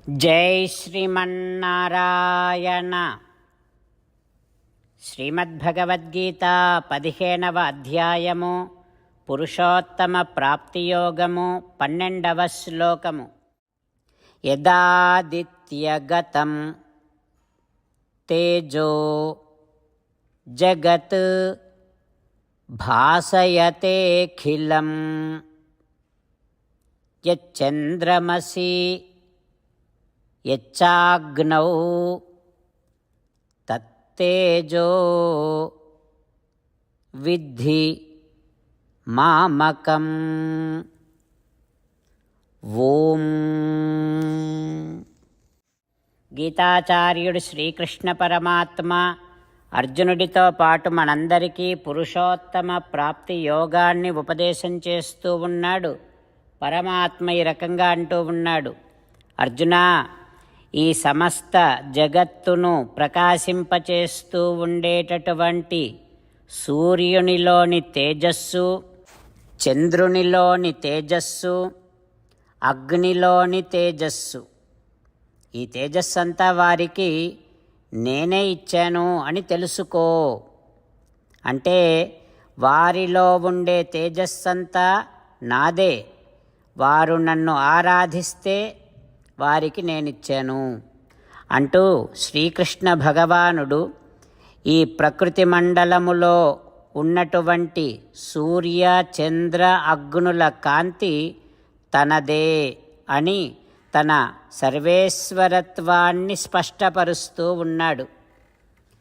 జై శ్రీమన్నారాయణ. శ్రీమద్భగవద్గీత 15వ అధ్యాయము పురుషోత్తమ ప్రాప్తియోగము 12వ శ్లోకము. యదాదిత్యగతం తేజో జగత్ భాసయతేఖిలం యచ్చంద్రమసి యచ్చాగ్నౌ తత్తేజో విద్ధి మామకం. ఓం. గీతాచార్యుడు శ్రీకృష్ణ పరమాత్మ అర్జునుడితో పాటు మనందరికీ పురుషోత్తమ ప్రాప్తి యోగాన్ని ఉపదేశం చేస్తూ ఉన్నాడు. పరమాత్మ ఈ రకంగా అంటూ ఉన్నాడు, అర్జునా, ఈ సమస్త జగత్తును ప్రకాశింపచేస్తూ ఉండేటటువంటి సూర్యునిలోని తేజస్సు, చంద్రునిలోని తేజస్సు, అగ్నిలోని తేజస్సు, ఈ తేజస్సు అంతా వారికి నేనే ఇచ్చాను అని తెలుసుకో. అంటే వారిలో ఉండే తేజస్సంతా నాదే. వారు నన్ను ఆరాధిస్తే వారికి నేనిచ్చాను అంటూ శ్రీకృష్ణ భగవానుడు ఈ ప్రకృతి మండలములో ఉన్నటువంటి సూర్య చంద్ర అగ్నుల కాంతి తనదే అని తన సర్వేశ్వరత్వాన్ని స్పష్టపరుస్తూ ఉన్నాడు.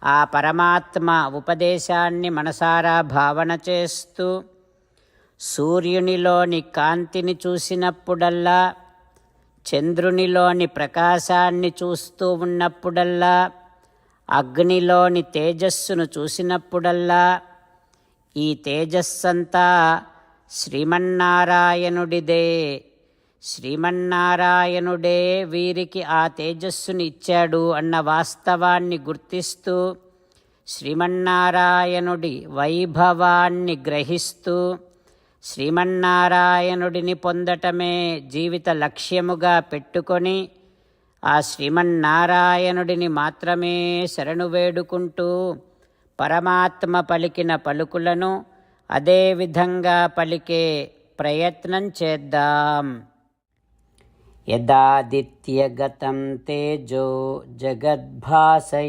ఆ పరమాత్మ ఉపదేశాన్ని మనసారా భావన చేస్తూ సూర్యునిలోని కాంతిని చూసినప్పుడల్లా, చంద్రునిలోని ప్రకాశాన్ని చూస్తూ ఉన్నప్పుడల్లా, అగ్నిలోని తేజస్సును చూసినప్పుడల్లా ఈ తేజస్సంతా శ్రీమన్నారాయణుడిదే. శ్రీమన్నారాయణుడే వీరికి ఆ తేజస్సుని ఇచ్చాడు అన్న వాస్తవాన్ని గుర్తిస్తూ, శ్రీమన్నారాయణుడి వైభవాన్ని గ్రహిస్తూ, శ్రీమన్నారాయణుడిని పొందటమే జీవిత లక్ష్యముగా పెట్టుకొని ఆ శ్రీమన్నారాయణుడిని మాత్రమే శరణు వేడుకుంటూ పరమాత్మ పలికిన పలుకులను అదే విధంగా పలికే ప్రయత్నం చేద్దాం. యదాదిత్యగతం తేజో జగద్భాసయతేఖిలం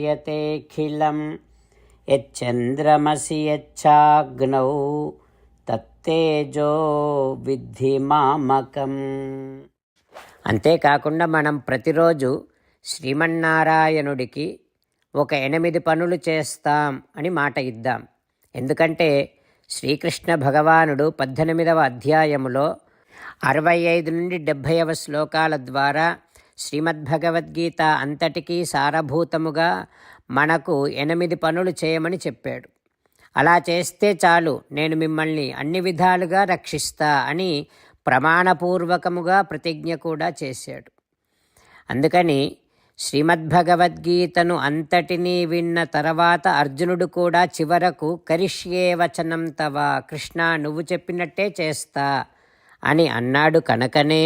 యచ్చంద్రమసి యచ్చాగ్నౌ తత్తేజో విద్ధి మామకం. అంతేకాకుండా మనం ప్రతిరోజు శ్రీమన్నారాయణుడికి ఒక 8 పనులు చేస్తాం అని మాట ఇద్దాం. ఎందుకంటే శ్రీకృష్ణ భగవానుడు 18వ అధ్యాయములో 65 నుండి 70వ శ్లోకాల ద్వారా శ్రీమద్భగవద్గీత అంతటికీ సారభూతముగా మనకు 8 పనులు చేయమని చెప్పాడు. అలా చేస్తే చాలు, నేను మిమ్మల్ని అన్ని విధాలుగా రక్షిస్తా అని ప్రమాణపూర్వకముగా ప్రతిజ్ఞ కూడా చేశాడు. అందుకని శ్రీమద్భగవద్గీతను అంతటినీ విన్న తర్వాత అర్జునుడు కూడా చివరకు కరిష్యే వచనం తవ, కృష్ణ నువ్వు చెప్పినట్టే చేస్తా అని అన్నాడు. కనుకనే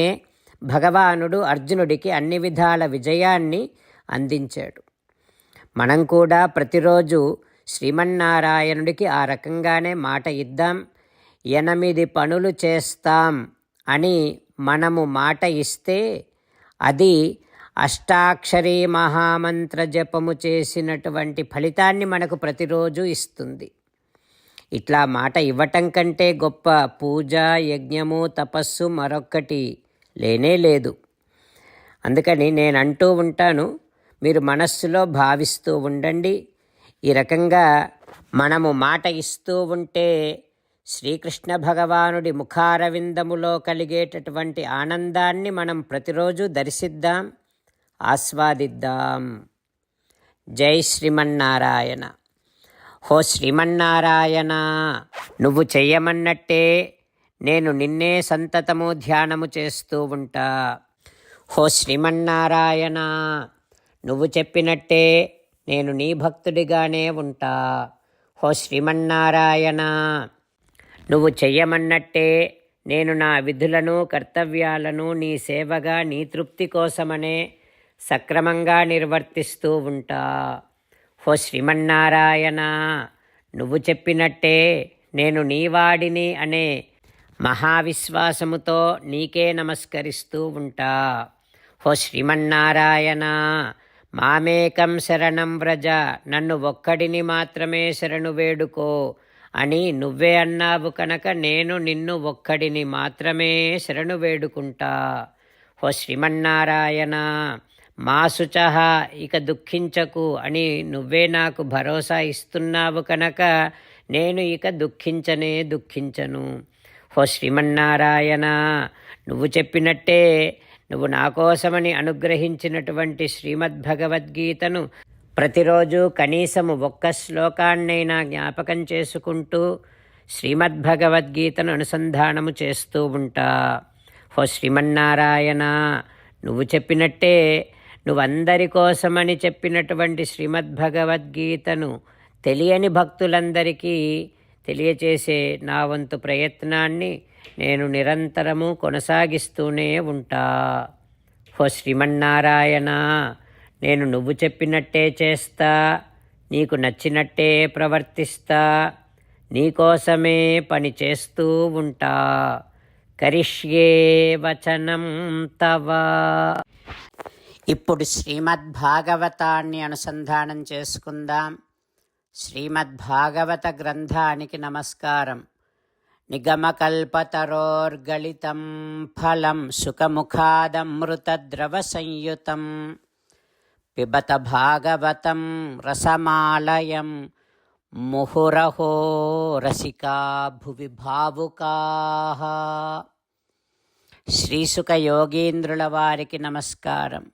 భగవానుడు అర్జునుడికి అన్ని విధాల విజయాన్ని అందించాడు. మనం కూడా ప్రతిరోజు శ్రీమన్నారాయణుడికి ఆ రకంగానే మాట ఇద్దాం. 8 పనులు చేస్తాం అని మనము మాట ఇస్తే అది అష్టాక్షరీ మహామంత్ర జపము చేసినటువంటి ఫలితాన్ని మనకు ప్రతిరోజు ఇస్తుంది. ఇట్లా మాట ఇవ్వటం కంటే గొప్ప పూజ, యజ్ఞము, తపస్సు మరొక్కటి లేనే లేదు. అందుకని నేను అంటూ ఉంటాను, మీరు మనస్సులో భావిస్తూ ఉండండి. ఈ రకంగా మనము మాట ఇస్తూ ఉంటే శ్రీకృష్ణ భగవానుడి ముఖారవిందములో కలిగేటటువంటి ఆనందాన్ని మనం ప్రతిరోజు దర్శిద్దాం, ఆస్వాదిద్దాం. జై శ్రీమన్నారాయణ. హో శ్రీమన్నారాయణ, నువ్వు చెయ్యమన్నట్టే నేను నిన్నే సంతతము ధ్యానము చేస్తూ ఉంటా. హో శ్రీమన్నారాయణ, నువ్వు చెప్పినట్టే నేను నీ భక్తుడిగానే ఉంటా. హో శ్రీమన్నారాయణ, నువ్వు చెయ్యమన్నట్టే నేను నా విధులను కర్తవ్యాలను నీ సేవగా నీ తృప్తి కోసమనే సక్రమంగా నిర్వర్తిస్తూ ఉంటా. ఓ శ్రీమన్నారాయణ, నువ్వు చెప్పినట్టే నేను నీవాడిని అనే మహావిశ్వాసముతో నీకే నమస్కరిస్తూ ఉంటా. ఓ శ్రీమన్నారాయణ, మామేకం శరణం వ్రజ, నన్ను ఒక్కడిని మాత్రమే శరణు వేడుకో అని నువ్వే అన్నావు కనుక నేను నిన్ను ఒక్కడిని మాత్రమే శరణు వేడుకుంటా. ఓ శ్రీమన్నారాయణ, మా శుచః, ఇక దుఃఖించకు అని నువ్వే నాకు భరోసా ఇస్తున్నావు కనుక నేను ఇక దుఃఖించను. ఓ శ్రీమన్నారాయణ, నువ్వు చెప్పినట్టే నువ్వు నా కోసమని అనుగ్రహించినటువంటి శ్రీమద్భగవద్గీతను ప్రతిరోజు కనీసము ఒక్క శ్లోకాన్నైనా జ్ఞాపకం చేసుకుంటూ శ్రీమద్భగవద్గీతను అనుసంధానము చేస్తూ ఉంటా. ఓ శ్రీమన్నారాయణ, నువ్వు చెప్పినట్టే నువ్వందరి కోసమని చెప్పినటువంటి శ్రీమద్భగవద్గీతను తెలియని భక్తులందరికీ తెలియచేసే నా వంతు ప్రయత్నాన్ని నేను నిరంతరము కొనసాగిస్తూనే ఉంటా. ఓ శ్రీమన్నారాయణ, నేను నువ్వు చెప్పినట్టే చేస్తా, నీకు నచ్చినట్టే ప్రవర్తిస్తా, నీకోసమే పని చేస్తూ ఉంటా. కరిష్యే వచనం తవ. ఇప్పుడు శ్రీమద్భాగవతాన్ని అనుసంధానం చేసుకుందాం. శ్రీమద్భాగవత గ్రంథానికి నమస్కారం. నిగమకల్పతరోర్గళితం ఫలం సుఖముఖాదమృతద్రవ సంయుతం పిబత భాగవతం రసమాలయం ముహురహో రసికా భువి భావుకాః. శ్రీసుక యోగీంద్రుల వారికి నమస్కారం.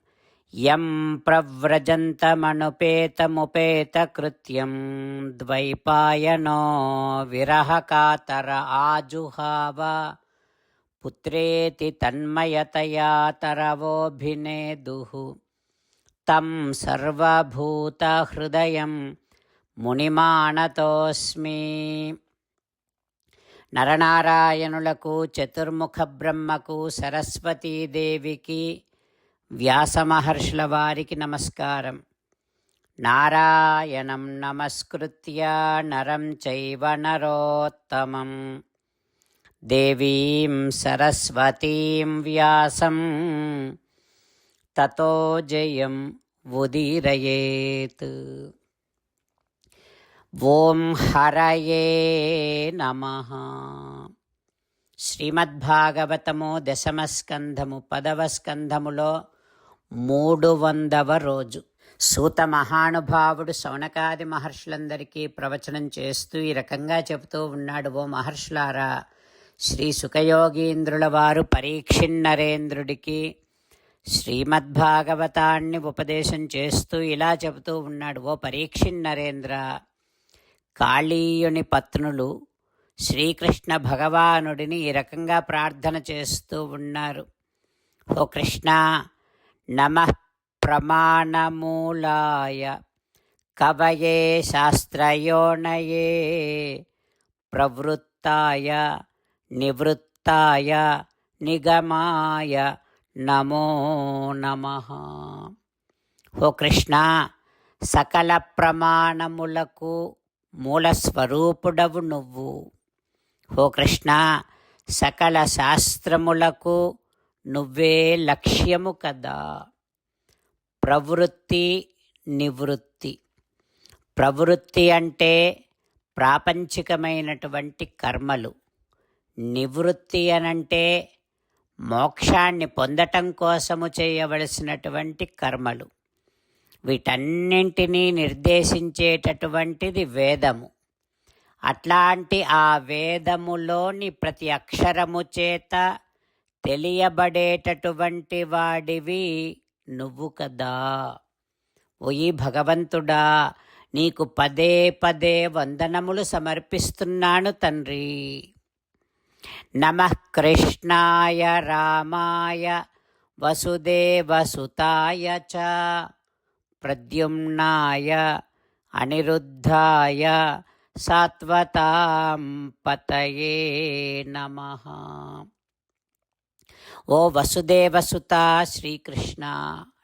యం ప్రవ్రజంతమనుపేతముపేతకృత్యం ద్వైపాయనో విరహకాతర ఆజుహావ పుత్రేతి తన్మయతయా తరవోభినేదుః తం సర్వభూతహృదయం మునిమానతోస్మి. నరనారాయణులకు, చతుర్ముఖ బ్రహ్మకు, సరస్వతీదేవికి, వ్యాసమహర్షుల వారికి నమస్కారం. నారాయణం నమస్కృత్య నరం చైవ నరోత్తమం దేవీం సరస్వతీం వ్యాసం తతో జయం ఉదీరయేత్. ఓం హరయే నమః. శ్రీమద్భాగవతము 10వ స్కంధము 10వ స్కంధములో 300వ రోజు. సూత మహానుభావుడు శౌనకాది మహర్షులందరికీ ప్రవచనం చేస్తూ ఈ రకంగా చెబుతూ ఉన్నాడు. ఓ మహర్షులారా, శ్రీ సుఖయోగీంద్రుల వారు పరీక్షిన్నరేంద్రుడికి శ్రీమద్భాగవతాన్ని ఉపదేశం చేస్తూ ఇలా చెబుతూ ఉన్నాడు. ఓ పరీక్షిన్నరేంద్ర, కాళీయుని పత్నులు శ్రీకృష్ణ భగవానుడిని ఈ రకంగా ప్రార్థన చేస్తూ ఉన్నారు. ఓ కృష్ణ, నమః ప్రమాణమూలాయ కవయే శాస్త్రయోనయే ప్రవృత్తాయ నివృత్తాయ నిగమాయ నమో నమః. ఓ కృష్ణ, సకల ప్రమాణములకు మూలస్వరూపుడవు నువ్వు. ఓ కృష్ణ, సకల శాస్త్రములకు నువ్వే లక్ష్యము కదా. ప్రవృత్తి నివృత్తి. ప్రవృత్తి అంటే ప్రాపంచికమైనటువంటి కర్మలు. నివృత్తి అనంటే మోక్షాన్ని పొందటం కోసము చేయవలసినటువంటి కర్మలు. వీటన్నింటినీ నిర్దేశించేటటువంటిది వేదము. అట్లాంటి ఆ వేదములోని ప్రతి అక్షరము చేత తెలియబడేటటువంటి వాడివి నువ్వు కదా. ఓయి భగవంతుడా, నీకు పదే పదే వందనములు సమర్పిస్తున్నాను తండ్రి. నమః కృష్ణాయ రామాయ వసుదేవసుతాయ చ ప్రద్యుమ్నాయ అనిరుద్ధాయ సాత్వతాం పతయే నమః. ఓ వసుదేవసుత శ్రీకృష్ణ,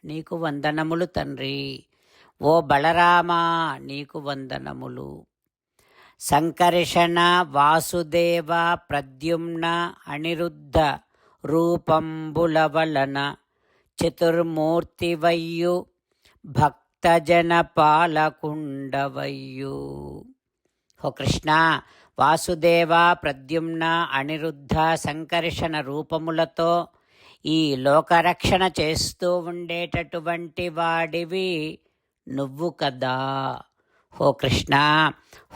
నీకు వందనములు తండ్రి. ఓ బలరామా, నీకు వందనములు. సంకర్షణ, వాసుదేవ, ప్రద్యుమ్న, అనిరుద్ధ రూపంబుల వలన చతుర్మూర్తివయ్యు భక్తజన పాలకుండవయ్యు. ఓ కృష్ణ, వాసుదేవ, ప్రద్యుమ్న, అనిరుద్ధ, సంకర్షణ రూపములతో ఈ లోకరక్షణ చేస్తూ ఉండేటటువంటి వాడివి నువ్వు కదా. ఓ కృష్ణ,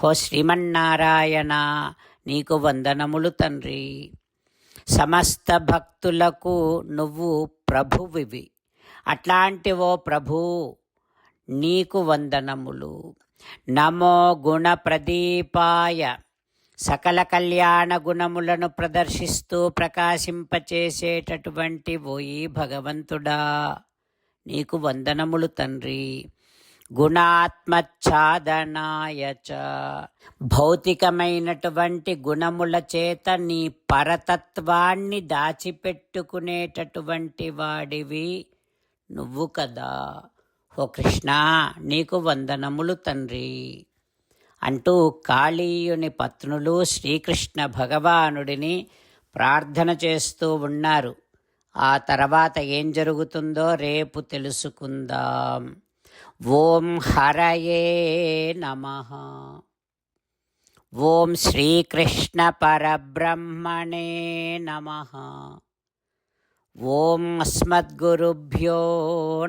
ఓ శ్రీమన్నారాయణ, నీకు వందనములు తండ్రి. సమస్త భక్తులకు నువ్వు ప్రభువివి. అట్లాంటి ఓ ప్రభు, నీకు వందనములు. నమో గుణ ప్రదీపాయ, సకల కళ్యాణ గుణములను ప్రదర్శిస్తూ ప్రకాశింపచేసేటటువంటి ఓయి భగవంతుడా, నీకు వందనములు తండ్రి. గుణాత్మచ్ఛాదనాయ చ, భౌతికమైనటువంటి గుణముల చేత నీ పరతత్వాన్ని దాచిపెట్టుకునేటటువంటి వాడివి నువ్వు కదా. ఓ కృష్ణ, నీకు వందనములు తండ్రి అంటూ కాళీయుని పత్నులు శ్రీకృష్ణ భగవానుడిని ప్రార్థన చేస్తూ ఉన్నారు. ఆ తర్వాత ఏం జరుగుతుందో రేపు తెలుసుకుందాం. ఓం హరయే నమః. ఓం శ్రీకృష్ణ పరబ్రహ్మణే నమః. ఓం అస్మద్గురుభ్యో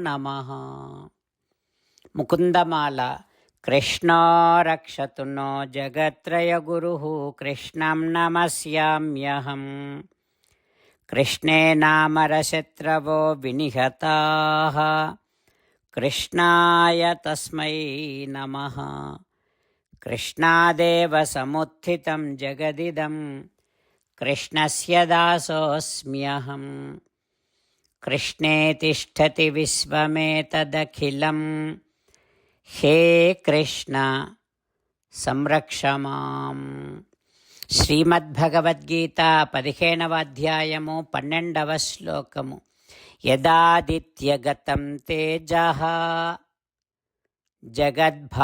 నమః. ముకుందమాల. కృష్ణో రక్షతు నో జగత్రయగురుః కృష్ణం నమస్యామ్యహం. కృష్ణే నామరశత్రవో వినిహతాః కృష్ణాయ తస్మై నమః. కృష్ణాదేవ సముత్థితం జగదిదం కృష్ణస్య దాసోऽస్మ్యహం. కృష్ణే తిష్టతి విశ్వమేతదఖిలం. హే కృష్ణ సంరక్ష మాం. శ్రీమద్భగవద్గీత 15వ అధ్యాయము 12వ శ్లోకము. యదాదిత్యగతం తేజః జగద్భాసయతేఖిలం.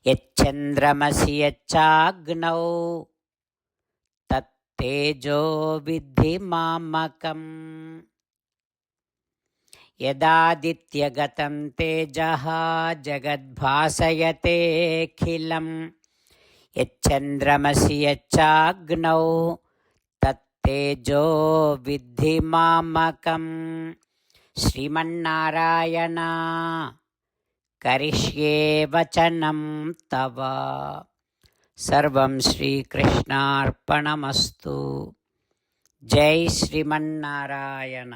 యచ్చంద్రమసి యచ్చాగ్నౌ తత్తేజో విద్ధి మామకం. యదాదిత్యగతం తేజః జగద్భాసయతేఖిలం. యచ్చంద్రమసి యచ్చాగ్నౌ తత్తేజో విద్ధి మామకం. శ్రీమన్నారాయణ, కరిష్యే వచనం తవ. సర్వం శ్రీకృష్ణార్పణమస్తు. జై శ్రీమన్నారాయణ.